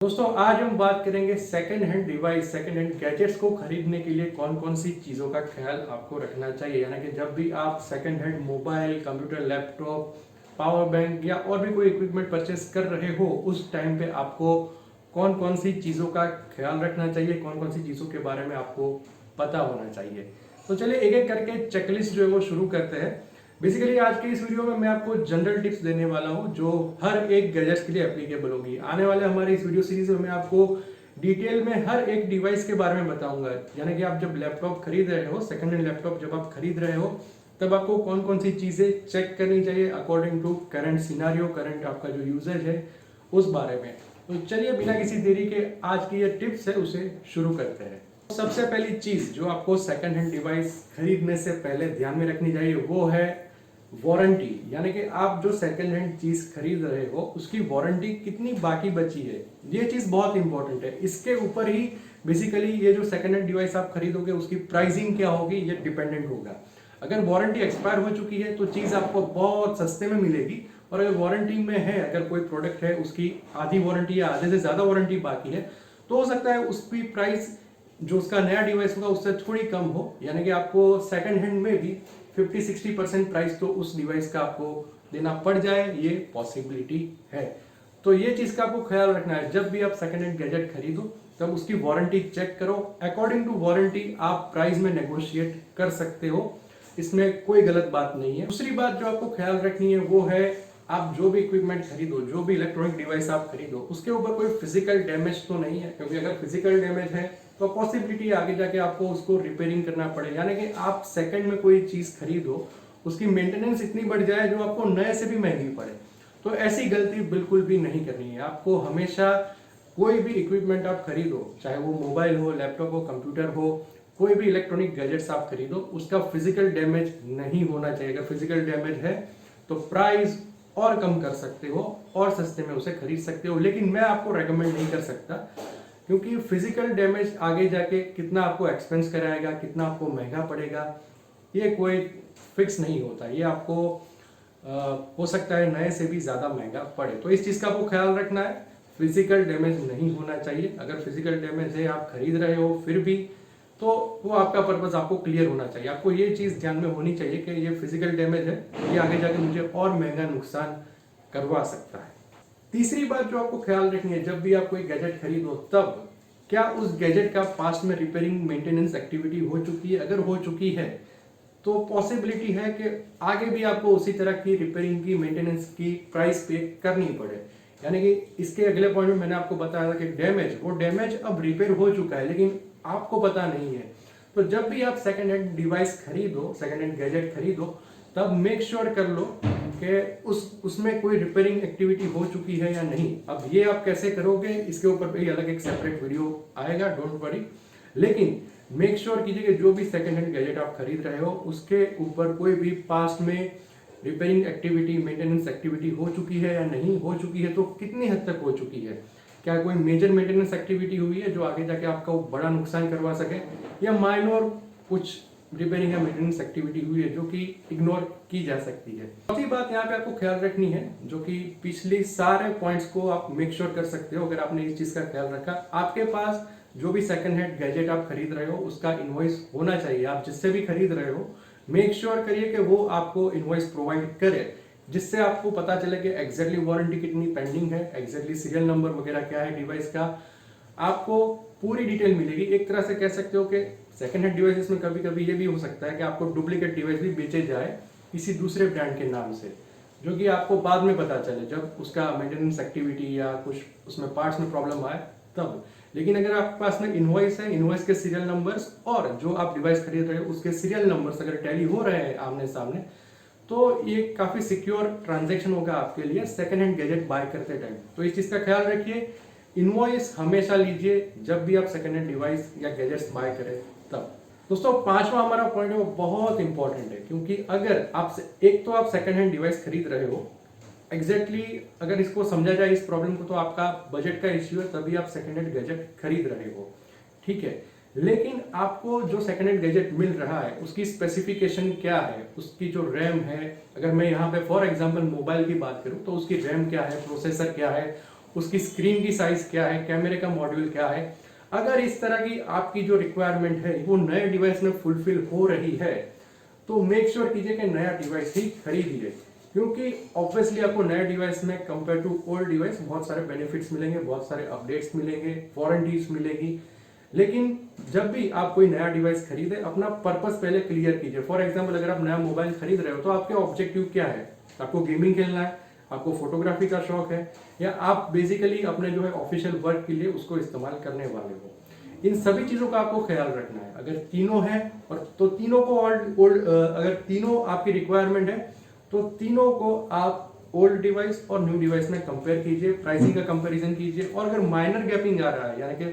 दोस्तों आज हम बात करेंगे second hand device second hand gadgets को खरीदने के लिए कौन कौन सी चीज़ों का ख्याल आपको रखना चाहिए। यानी कि जब भी आप second hand mobile, computer, laptop, power bank या और भी कोई इक्विपमेंट परचेस कर रहे हो, उस टाइम पे आपको कौन कौन सी चीज़ों का ख्याल रखना चाहिए, कौन कौन सी चीज़ों के बारे में आपको पता होना चाहिए। तो चलिए एक एक करके चेकलिस्ट जो है वो शुरू करते हैं। बेसिकली आज के इस वीडियो में मैं आपको जनरल टिप्स देने वाला हूं जो हर एक गैजेट के लिए एप्लीकेबल होगी। आने वाले हमारे इस वीडियो सीरीज में मैं आपको डिटेल में हर एक डिवाइस के बारे में बताऊंगा। यानी कि आप जब लैपटॉप खरीद रहे हो, सेकंड हैंड लैपटॉप जब आप खरीद रहे हो, तब आपको कौन कौन सी चीजें चेक करनी चाहिए according to current scenario, current आपका जो यूजेज है उस बारे में। तो चलिए बिना किसी देरी के आज की ये टिप्स है उसे शुरू करते हैं। सबसे पहली चीज जो आपको सेकंड हैंड डिवाइस खरीदने से पहले ध्यान में रखनी चाहिए वो है वारंटी। यानी कि आप जो सेकंड हैंड चीज खरीद रहे हो उसकी वारंटी कितनी बाकी बची है, ये चीज बहुत इंपॉर्टेंट है। इसके ऊपर ही बेसिकली ये जो सेकंड हैंड डिवाइस आप खरीदोगे उसकी प्राइसिंग क्या होगी ये डिपेंडेंट होगा। अगर वारंटी एक्सपायर हो चुकी है तो चीज आपको बहुत सस्ते में मिलेगी, और अगर वारंटी में है, अगर कोई प्रोडक्ट है उसकी आधी वारंटी या आधे से ज्यादा वारंटी बाकी है, तो हो सकता है उसकी प्राइस जो उसका नया डिवाइस होगा उससे थोड़ी कम हो। यानी कि आपको सेकंड हैंड में भी 50-60% प्राइस तो उस डिवाइस का आपको देना पड़ जाए, ये पॉसिबिलिटी है। तो ये चीज का आपको ख्याल रखना है। जब भी आप सेकंड हैंड गैजेट खरीदो तब उसकी वारंटी चेक करो। अकॉर्डिंग टू वारंटी आप प्राइस में नेगोशिएट कर सकते हो, इसमें कोई गलत बात नहीं है। दूसरी बात जो आपको ख्याल रखनी है वो है आप जो भी इक्विपमेंट खरीदो, जो भी इलेक्ट्रॉनिक डिवाइस आप खरीदो, उसके ऊपर कोई फिजिकल डैमेज तो नहीं है। क्योंकि अगर फिजिकल डैमेज है तो पॉसिबिलिटी आगे जाके आपको उसको रिपेयरिंग करना पड़े। यानी कि आप सेकंड में कोई चीज खरीदो, उसकी मेंटेनेंस इतनी बढ़ जाए जो आपको नए से भी महंगी पड़े, तो ऐसी गलती बिल्कुल भी नहीं करनी है। आपको हमेशा कोई भी इक्विपमेंट आप खरीदो, चाहे वो मोबाइल हो, लैपटॉप हो, कंप्यूटर हो, कोई भी इलेक्ट्रॉनिक गैजेट्स आप खरीदो, उसका फिजिकल डैमेज नहीं होना चाहिए। अगर फिजिकल डैमेज है तो प्राइस और कम कर सकते हो और सस्ते में उसे खरीद सकते हो, लेकिन मैं आपको रेकमेंड नहीं कर सकता। क्योंकि फिजिकल डैमेज आगे जाके कितना आपको एक्सपेंस कराएगा, कितना आपको महंगा पड़ेगा, ये कोई फिक्स नहीं होता। ये आपको हो सकता है नए से भी ज्यादा महंगा पड़े। तो इस चीज का आपको ख्याल रखना है, फिजिकल डैमेज नहीं होना चाहिए। अगर फिजिकल डैमेज है, आप खरीद रहे हो फिर भी, तो वो आपका पर्पज आपको क्लियर होना चाहिए। आपको ये चीज ध्यान में होनी चाहिए कि ये फिजिकल डैमेज है, ये आगे जाके मुझे और महंगा नुकसान करवा सकता है। तीसरी बात जो आपको ख्याल रखनी है, जब भी आप कोई गैजेट खरीदो तब क्या उस गैजेट का पास्ट में रिपेयरिंग मेंटेनेंस एक्टिविटी हो चुकी है। अगर हो चुकी है तो पॉसिबिलिटी है कि आगे भी आपको उसी तरह की रिपेयरिंग की, मेंटेनेंस की प्राइस पे करनी पड़े। यानी कि इसके अगले पॉइंट में मैंने आपको बताया था कि डैमेज, वो डैमेज अब रिपेयर हो चुका है लेकिन आपको पता नहीं है। तो जब भी आप सेकंड हैंड डिवाइस खरीदो, सेकंड हैंड गैजेट खरीदो, तब मेक श्योर कर लो कि उसमें कोई रिपेयरिंग एक्टिविटी हो चुकी है या नहीं। अब ये आप कैसे करोगे इसके ऊपर भी अलग एक सेपरेट वीडियो आएगा, डोंट वरी। लेकिन मेक श्योर कीजिए कि जो भी सेकंड हैंड गैजेट आप खरीद रहे हो उसके ऊपर कोई भी पास्ट में रिपेयरिंग एक्टिविटी, मेंटेनेंस एक्टिविटी हो चुकी है या नहीं हो चुकी है, तो कितनी हद तक हो चुकी है। क्या कोई मेजर मेंटेनेंस एक्टिविटी हुई है जो आगे जाके आपका बड़ा नुकसान करवा सके, या माइनर कुछ रिपेयरिंग या मेंटेनेंस एक्टिविटी हुई है जो कि इग्नोर की जा सकती है। चौथी बात यहाँ पे आपको ख्याल रखनी है, जो कि पिछले सारे पॉइंट्स को आप मेक श्योर कर सकते हो अगर आपने इस चीज का ख्याल रखा। आपके पास जो भी सेकंड हैंड गैजेट आप खरीद रहे हो उसका इनवॉइस होना चाहिए। आप जिससे भी खरीद रहे हो मेक श्योर करिए कि वो आपको इनवॉइस प्रोवाइड करे, जिससे आपको पता चले कि एग्जैक्टली वारंटी कितनी पेंडिंग है, एग्जैक्टली सीरियल नंबर वगैरह क्या है डिवाइस का, आपको पूरी डिटेल मिलेगी। एक तरह से कह सकते हो कि सेकंड हैंड डिवाइसेस में कभी कभी ये भी हो सकता है कि आपको डुप्लीकेट डिवाइस भी बेचे जाए किसी दूसरे ब्रांड के नाम से, जो कि आपको बाद में पता चले जब उसका मेंटेनेंस एक्टिविटी या कुछ उसमें पार्ट्स में प्रॉब्लम आए तब। लेकिन अगर आपके पास में इनवॉइस है, इनवॉइस के सीरियल नंबर्स और जो आप डिवाइस खरीद रहे हो उसके सीरियल नंबर्स अगर टैली हो रहे हैं आमने सामने, तो ये काफी सिक्योर ट्रांजैक्शन होगा आपके लिए सेकंड हैंड गैजेट बाय करते टाइम। तो इस चीज का ख्याल रखिए, इनवॉइस हमेशा लीजिए जब भी आप सेकंड हैंड डिवाइस या गैजेट्स बाय करें तब। दोस्तों पांचवा हमारा पॉइंट है वो बहुत इंपॉर्टेंट है, क्योंकि अगर आप एक तो आप सेकंड हैंड डिवाइस खरीद रहे हो, एग्जैक्टली अगर इसको समझा जाए इस प्रॉब्लम को, तो आपका बजट का इश्यू है तभी आप सेकंड हैंड गैजेट खरीद रहे हो, ठीक है। लेकिन आपको जो सेकंड हैंड गैजेट मिल रहा है उसकी स्पेसिफिकेशन क्या है, उसकी जो रैम है, अगर मैं यहाँ पे फॉर एग्जांपल मोबाइल की बात करूँ तो उसकी रैम क्या है, प्रोसेसर क्या है, उसकी स्क्रीन की साइज क्या है, कैमरे का मॉड्यूल क्या है। अगर इस तरह की आपकी जो रिक्वायरमेंट है वो नए डिवाइस में फुलफिल हो रही है तो मेक श्योर कीजिए कि नया डिवाइस ही खरीदिए, क्योंकि ऑब्वियसली आपको नया डिवाइस में कंपेयर टू ओल्ड डिवाइस बहुत सारे बेनिफिट्स मिलेंगे, बहुत सारे अपडेट्स मिलेंगे, वारंटीज मिलेगी। लेकिन जब भी आप कोई नया डिवाइस खरीदे अपना पर्पस पहले क्लियर कीजिए। फॉर एग्जांपल अगर आप नया मोबाइल खरीद रहे हो तो आपके ऑब्जेक्टिव क्या है, आपको गेमिंग खेलना है, आपको फोटोग्राफी का शौक है, या आप बेसिकली अपने जो है ऑफिशियल वर्क के लिए उसको इस्तेमाल करने वाले हो। इन सभी चीजों का आपको ख्याल रखना है। अगर तीनों है और तो तीनों को अगर तीनों आपकी रिक्वायरमेंट है तो तीनों को आप ओल्ड डिवाइस और न्यू डिवाइस में कंपेयर कीजिए, प्राइसिंग का कंपैरिजन कीजिए। और अगर माइनर गैपिंग आ रहा है यानी कि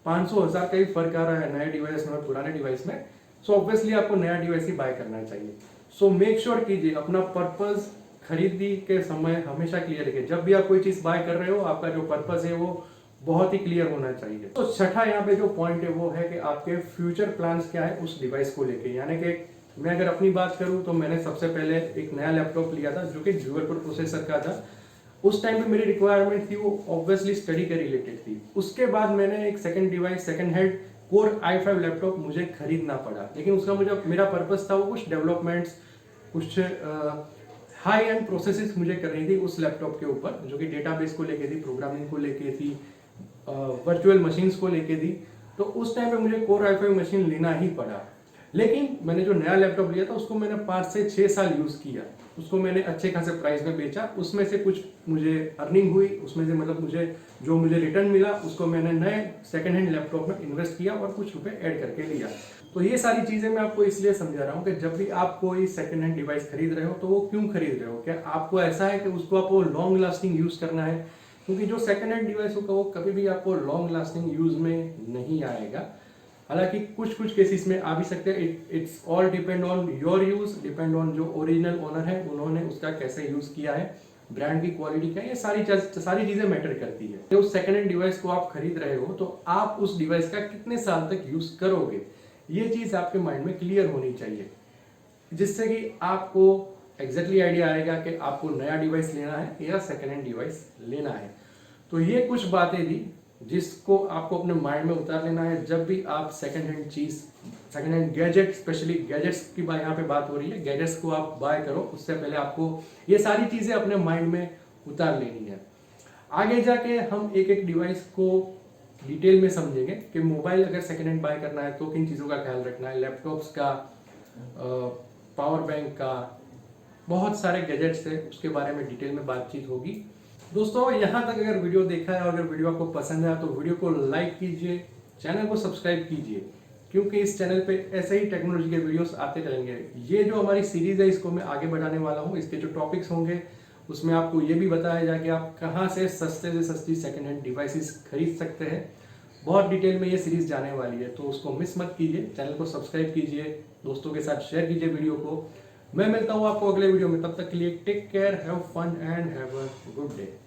500,000 का ही फर्क आ रहा है नए डिवाइस में और पुराने डिवाइस में, सो ऑब्वियसली आपको नया डिवाइस ही बाय करना चाहिए। सो मेक श्योर कीजिए अपना पर्पस खरीदी के समय हमेशा क्लियर रखिए। जब भी आप कोई चीज बाय कर रहे हो आपका जो पर्पस है वो बहुत ही क्लियर होना चाहिए। तो छठा यहाँ पे जो पॉइंट है वो है कि आपके फ्यूचर प्लान्स क्या है उस डिवाइस को लेके। यानी कि मैं अगर अपनी बात करूं तो मैंने सबसे पहले एक नया लैपटॉप लिया था जो कि ड्यूअल कोर प्रोसेसर का था। उस टाइम पे मेरी रिक्वायरमेंट थी वो ऑब्वियसली स्टडी के रिलेटेड थी। उसके बाद मैंने एक second device, second hand core i5 laptop मुझे खरीदना पड़ा, लेकिन उसका मुझे मेरा पर्पस था वो कुछ डेवलपमेंट्स, कुछ हाई एंड प्रोसेसेस मुझे करनी थी उस लैपटॉप के ऊपर, जो कि डेटाबेस को लेके थी, प्रोग्रामिंग को लेके थी, वर्चुअल मशीन्स को लेके थी। तो उस टाइम पे मुझे कोर i5 मशीन लेना ही पड़ा। लेकिन मैंने जो नया लैपटॉप लिया था उसको मैंने 5 से 6 साल यूज किया, उसको मैंने अच्छे खासे प्राइस में बेचा, उसमें से कुछ मुझे अर्निंग हुई, उसमें से मतलब मुझे रिटर्न मिला, उसको मैंने नए सेकंड हैंड लैपटॉप में इन्वेस्ट किया और कुछ रुपए ऐड करके लिया। तो ये सारी चीजें मैं आपको इसलिए समझा रहा हूँ कि जब भी आप कोई सेकंड हैंड डिवाइस खरीद रहे हो तो वो क्यों खरीद रहे हो, क्या आपको ऐसा है कि उसको आपको लॉन्ग लास्टिंग यूज करना है, क्योंकि जो सेकंड हैंड डिवाइस होगा वो कभी भी आपको लॉन्ग लास्टिंग यूज में नहीं आएगा। हालांकि कुछ केसेस में आ भी सकते हैं। It's all depend on your use, depend on जो ओरिजिनल ओनर है उन्होंने उसका कैसे यूज किया है, ब्रांड की क्वालिटी क्या है, ये सारी चीजें मैटर करती है। तो उस सेकंड हैंड डिवाइस को आप खरीद रहे हो तो आप उस डिवाइस का कितने साल तक यूज करोगे, ये चीज आपके माइंड में क्लियर होनी चाहिए, जिससे कि आपको एग्जैक्टली आइडिया आएगा कि आपको नया डिवाइस लेना है या सेकंड हैंड डिवाइस लेना है। तो ये कुछ बातें थी जिसको आपको अपने माइंड में उतार लेना है जब भी आप second hand gadget, specially gadgets की यहाँ पे बात हो रही है, गैजेट्स को आप बाय करो उससे पहले आपको ये सारी चीजें अपने माइंड में उतार लेनी है। आगे जाके हम एक एक डिवाइस को डिटेल में समझेंगे कि मोबाइल अगर सेकंड हैंड बाय करना है तो किन चीज़ों का ख्याल रखना है, लैपटॉप्स का, पावर बैंक का, बहुत सारे गैजेट्स है उसके बारे में डिटेल में बातचीत होगी। दोस्तों यहाँ तक अगर वीडियो देखा है और अगर वीडियो आपको पसंद है तो वीडियो को लाइक कीजिए, चैनल को सब्सक्राइब कीजिए, क्योंकि इस चैनल पे ऐसे ही टेक्नोलॉजी के वीडियोस आते रहेंगे। ये जो हमारी सीरीज है इसको मैं आगे बढ़ाने वाला हूँ, इसके जो टॉपिक्स होंगे उसमें आपको ये भी बताया जाए कि आप कहाँ से सस्ते से सस्ती सेकेंड हैंड डिवाइसेस खरीद सकते हैं। बहुत डिटेल में ये सीरीज जाने वाली है तो उसको मिस मत कीजिए, चैनल को सब्सक्राइब कीजिए, दोस्तों के साथ शेयर कीजिए वीडियो को। मैं मिलता हूँ आपको अगले वीडियो में, तब तक के लिए take care, have fun and have a good day.